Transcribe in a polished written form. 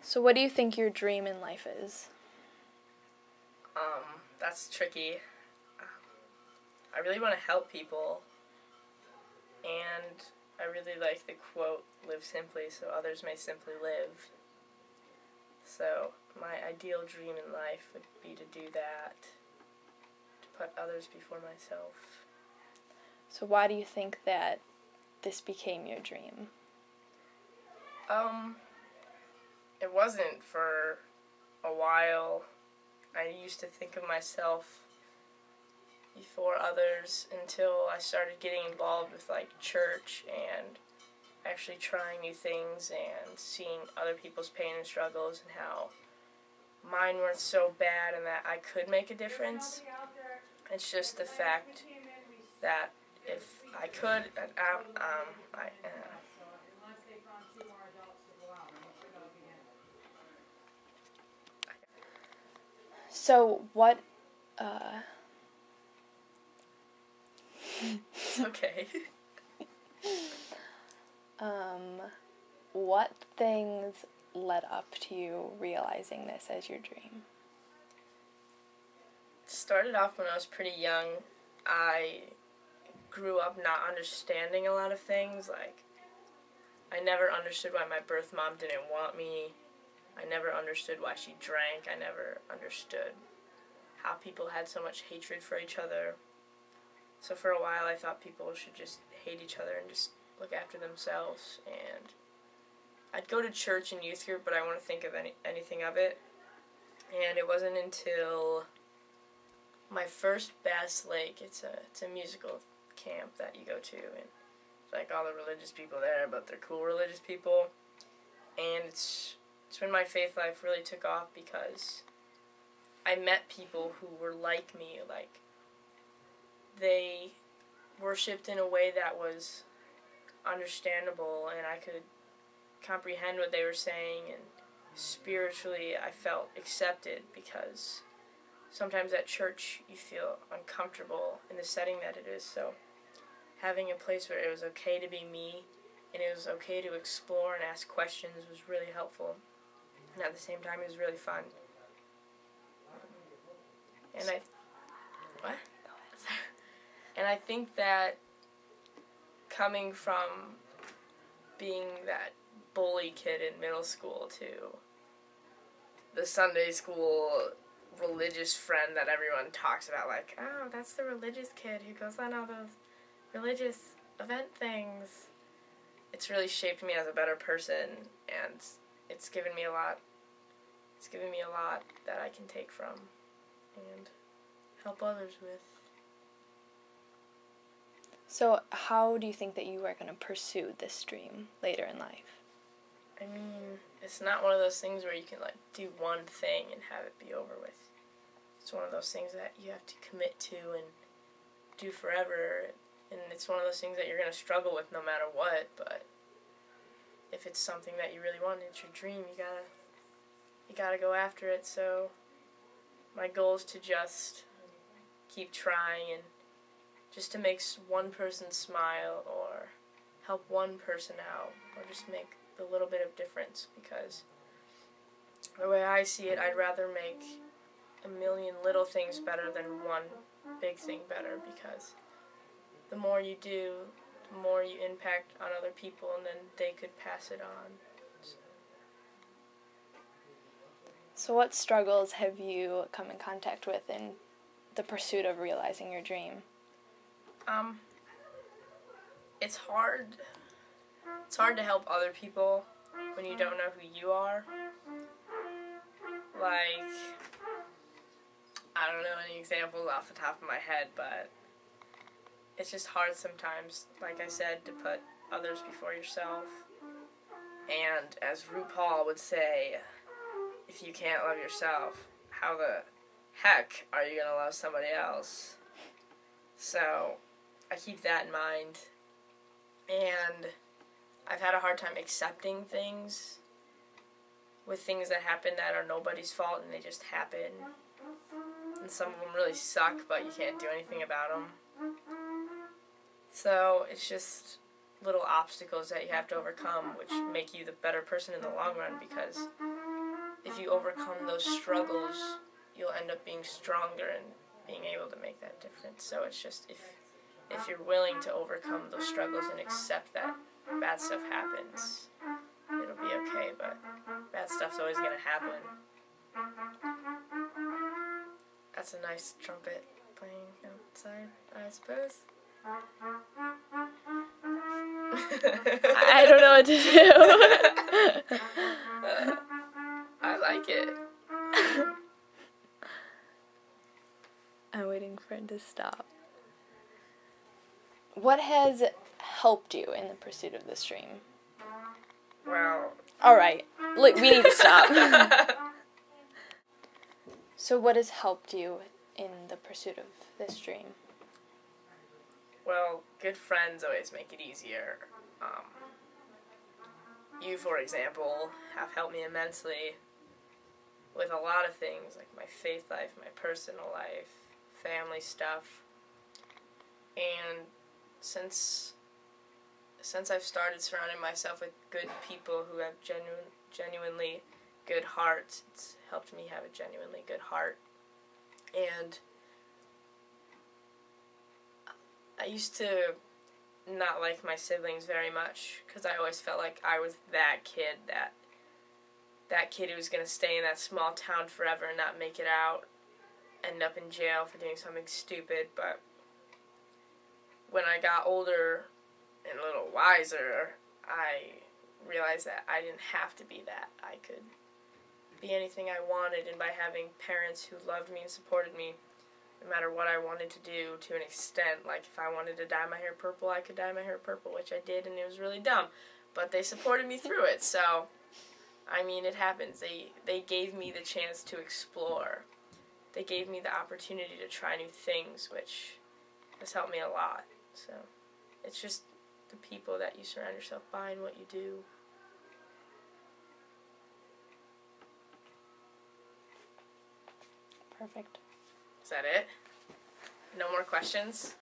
So what do you think your dream in life is? That's tricky. I really want to help people, and I really like the quote, "Live simply so others may simply live." So my ideal dream in life would be to do that, to put others before myself. So why do you think that this became your dream? It wasn't for a while. I used to think of myself before others until I started getting involved with church and actually trying new things and seeing other people's pain and struggles and how mine weren't so bad and that I could make a difference. It's just the fact that if I could, So what, It's okay. what things led up to you realizing this as your dream? It started off when I was pretty young. I grew up not understanding a lot of things. I never understood why my birth mom didn't want me. I never understood why she drank. I never understood how people had so much hatred for each other. So for a while I thought people should just hate each other and just look after themselves. And I'd go to church and youth group, but I wouldn't think of anything of it. And it wasn't until my first Bass Lake, it's a musical camp that you go to, and it's all the religious people there, but they're cool religious people. And it's when my faith life really took off because I met people who were like me. They worshipped in a way that was understandable, and I could comprehend what they were saying, and spiritually I felt accepted because sometimes at church you feel uncomfortable in the setting that it is. So having a place where it was okay to be me and it was okay to explore and ask questions was really helpful. And at the same time, it was really fun. And I think that coming from being that bully kid in middle school to the Sunday school religious friend that everyone talks about, oh, that's the religious kid who goes on all those religious event things. It's really shaped me as a better person, and it's given me a lot. It's given me a lot that I can take from and help others with. So how do you think that you are going to pursue this dream later in life? I mean, it's not one of those things where you can do one thing and have it be over with. It's one of those things that you have to commit to and do forever, and it's one of those things that you're going to struggle with no matter what. But if it's something that you really want, it's your dream, you gotta go after it. So my goal is to just keep trying and just to make one person smile or help one person out or just make the little bit of difference, because the way I see it, I'd rather make a million little things better than one big thing better, because the more you do, the more you impact on other people, and then they could pass it on. So what struggles have you come in contact with in the pursuit of realizing your dream? It's hard. It's hard to help other people when you don't know who you are. I don't know any examples off the top of my head, but it's just hard sometimes, like I said, to put others before yourself. And as RuPaul would say, if you can't love yourself, how the heck are you going to love somebody else? So I keep that in mind. And I've had a hard time accepting things that happen that are nobody's fault and they just happen. And some of them really suck, but you can't do anything about them. So it's just little obstacles that you have to overcome, which make you the better person in the long run, because if you overcome those struggles, you'll end up being stronger and being able to make that difference. So it's just if you're willing to overcome those struggles and accept that bad stuff happens, it'll be okay, but bad stuff's always going to happen. That's a nice trumpet playing outside, I suppose. I don't know what to do. I like it. I'm waiting for it to stop. What has helped you in the pursuit of this dream? Well... Alright, look, we need to stop. So what has helped you in the pursuit of this dream? Well, good friends always make it easier. You, for example, have helped me immensely with a lot of things, like my faith life, my personal life, family stuff. And since I've started surrounding myself with good people who have genuinely good hearts, it's helped me have a genuinely good heart. And I used to not like my siblings very much because I always felt like I was that kid who was going to stay in that small town forever and not make it out, end up in jail for doing something stupid. But when I got older and a little wiser, I realized that I didn't have to be that. I could be anything I wanted, and by having parents who loved me and supported me, no matter what I wanted to do, to an extent, like if I wanted to dye my hair purple, I could dye my hair purple, which I did, and it was really dumb. But they supported me through it, so, I mean, it happens. They gave me the chance to explore. They gave me the opportunity to try new things, which has helped me a lot. So, it's just the people that you surround yourself by and what you do. Perfect. Is that it? No more questions?